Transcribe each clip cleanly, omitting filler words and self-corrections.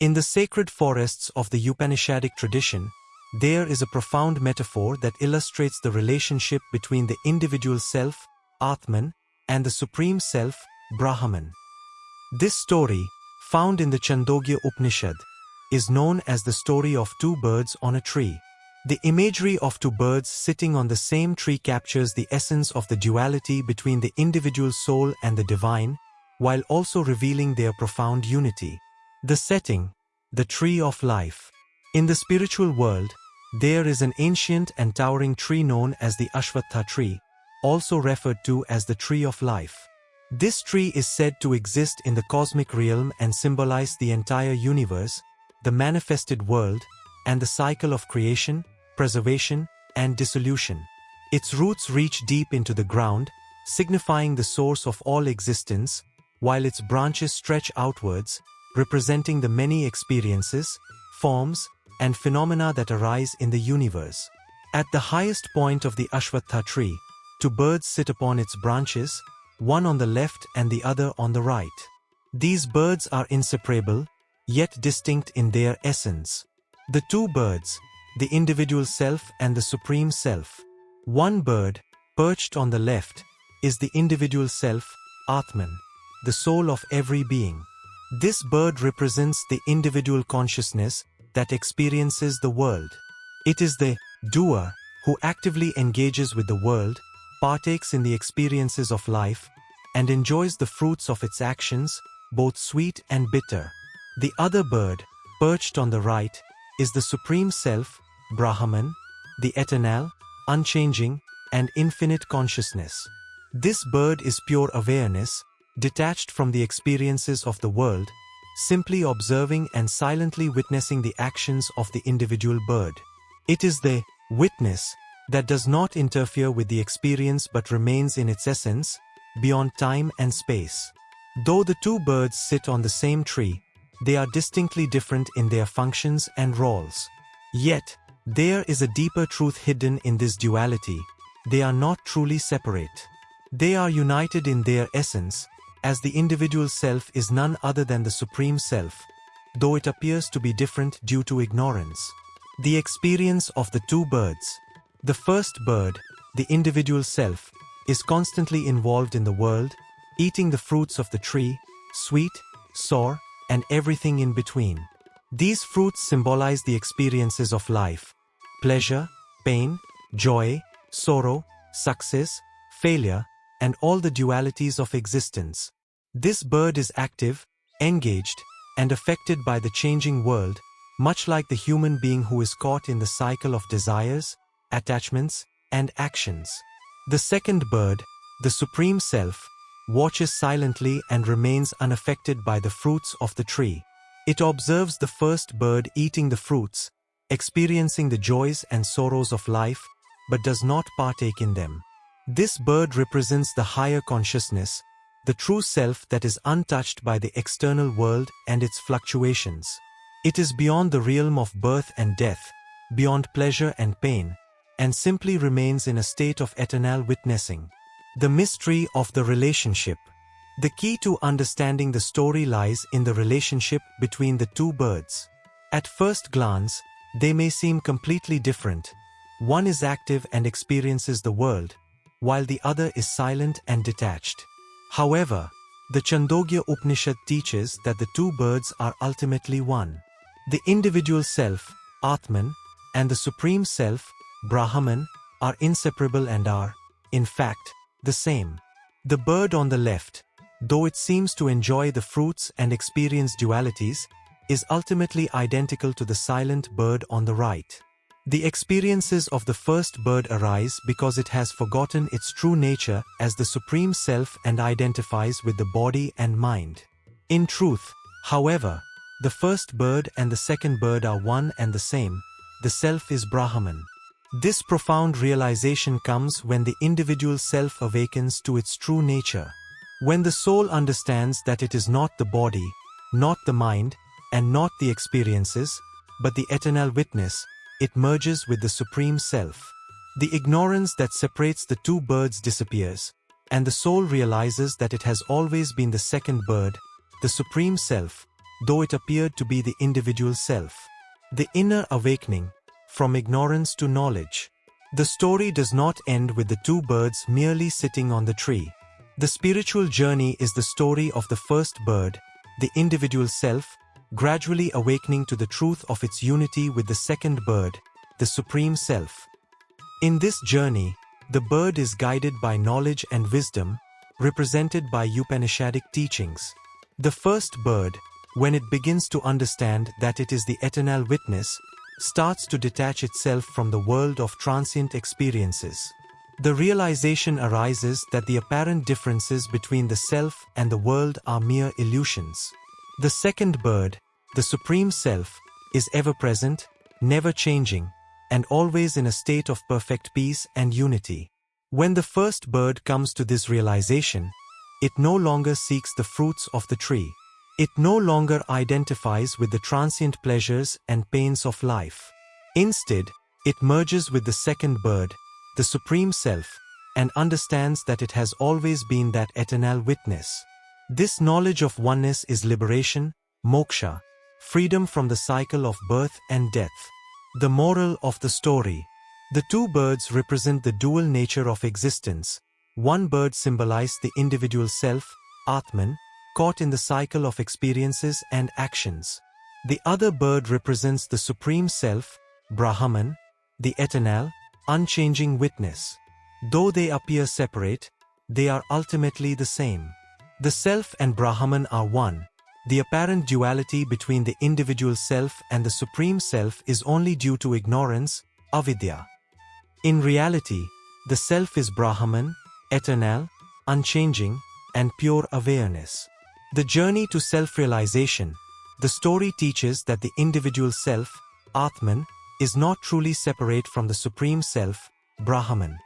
In the sacred forests of the Upanishadic tradition, there is a profound metaphor that illustrates the relationship between the individual self, Atman, and the Supreme Self, Brahman. This story, found in the Chandogya Upanishad, is known as the story of two birds on a tree. The imagery of two birds sitting on the same tree captures the essence of the duality between the individual soul and the divine, while also revealing their profound unity. The setting, the tree of life. In the spiritual world, there is an ancient and towering tree known as the Ashwatha tree, also referred to as the tree of life. This tree is said to exist in the cosmic realm and symbolize the entire universe, the manifested world, and the cycle of creation, preservation, and dissolution. Its roots reach deep into the ground, signifying the source of all existence, while its branches stretch outwards, representing the many experiences, forms, and phenomena that arise in the universe. At the highest point of the Ashwatha tree, two birds sit upon its branches, one on the left and the other on the right. These birds are inseparable, yet distinct in their essence. The two birds, the individual self and the Supreme Self. One bird, perched on the left, is the individual self, Atman, the soul of every being. This bird represents the individual consciousness that experiences the world. It is the doer who actively engages with the world, partakes in the experiences of life, and enjoys the fruits of its actions, both sweet and bitter. The other bird, perched on the right, is the Supreme Self, Brahman, the eternal, unchanging, and infinite consciousness. This bird is pure awareness, detached from the experiences of the world, simply observing and silently witnessing the actions of the individual bird. It is the witness that does not interfere with the experience but remains in its essence, beyond time and space. Though the two birds sit on the same tree, they are distinctly different in their functions and roles. Yet, there is a deeper truth hidden in this duality. They are not truly separate. They are united in their essence, as the individual self is none other than the Supreme Self, though it appears to be different due to ignorance. The experience of the two birds. The first bird, the individual self, is constantly involved in the world, eating the fruits of the tree, sweet, sour, and everything in between. These fruits symbolize the experiences of life: pleasure, pain, joy, sorrow, success, failure, and all the dualities of existence. This bird is active, engaged, and affected by the changing world, much like the human being who is caught in the cycle of desires, attachments, and actions. The second bird, the Supreme Self, watches silently and remains unaffected by the fruits of the tree. It observes the first bird eating the fruits, experiencing the joys and sorrows of life, but does not partake in them. This bird represents the higher consciousness, the true self that is untouched by the external world and its fluctuations. It is beyond the realm of birth and death, beyond pleasure and pain, and simply remains in a state of eternal witnessing. The mystery of the relationship. The key to understanding the story lies in the relationship between the two birds. At first glance, they may seem completely different. One is active and experiences the world, while the other is silent and detached. However, the Chandogya Upanishad teaches that the two birds are ultimately one. The individual self, Atman, and the Supreme Self, Brahman, are inseparable and are, in fact, the same. The bird on the left, though it seems to enjoy the fruits and experience dualities, is ultimately identical to the silent bird on the right. The experiences of the first bird arise because it has forgotten its true nature as the Supreme Self and identifies with the body and mind. In truth, however, the first bird and the second bird are one and the same. The self is Brahman. This profound realization comes when the individual self awakens to its true nature. When the soul understands that it is not the body, not the mind, and not the experiences, but the eternal witness, it merges with the Supreme Self. The ignorance that separates the two birds disappears, and the soul realizes that it has always been the second bird, the Supreme Self, though it appeared to be the individual self. The inner awakening, from ignorance to knowledge. The story does not end with the two birds merely sitting on the tree. The spiritual journey is the story of the first bird, the individual self, gradually awakening to the truth of its unity with the second bird, the supreme self. In this journey, the bird is guided by knowledge and wisdom, represented by Upanishadic teachings. The first bird, when it begins to understand that it is the eternal witness, starts to detach itself from the world of transient experiences. The realization arises that the apparent differences between the self and the world are mere illusions. The second bird, the Supreme Self, is ever-present, never-changing, and always in a state of perfect peace and unity. When the first bird comes to this realization, it no longer seeks the fruits of the tree. It no longer identifies with the transient pleasures and pains of life. Instead, it merges with the second bird, the Supreme Self, and understands that it has always been that eternal witness. This knowledge of oneness is liberation, moksha, freedom from the cycle of birth and death. The moral of the story. The two birds represent the dual nature of existence. One bird symbolized the individual self, Atman, caught in the cycle of experiences and actions. The other bird represents the Supreme Self, Brahman, the eternal, unchanging witness. Though they appear separate, they are ultimately the same. The Self and Brahman are one. The apparent duality between the individual self and the Supreme Self is only due to ignorance, avidya. In reality, the Self is Brahman, eternal, unchanging, and pure awareness. The journey to self-realization. The story teaches that the individual self, Atman, is not truly separate from the Supreme Self, Brahman.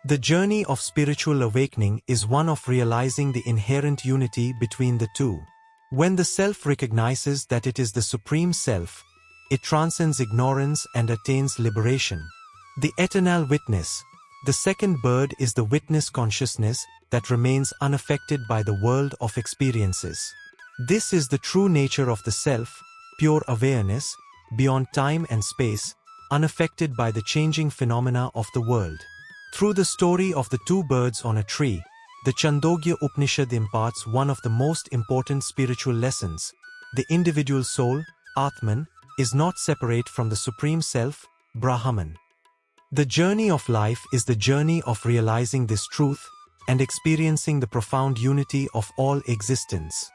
The journey of spiritual awakening is one of realizing the inherent unity between the two. When the self recognizes that it is the Supreme Self, it transcends ignorance and attains liberation. The eternal witness. The second bird is the witness consciousness that remains unaffected by the world of experiences. This is the true nature of the self, pure awareness, beyond time and space, unaffected by the changing phenomena of the world. Through the story of the two birds on a tree, the Chandogya Upanishad imparts one of the most important spiritual lessons. The individual soul, Atman, is not separate from the Supreme Self, Brahman. The journey of life is the journey of realizing this truth and experiencing the profound unity of all existence.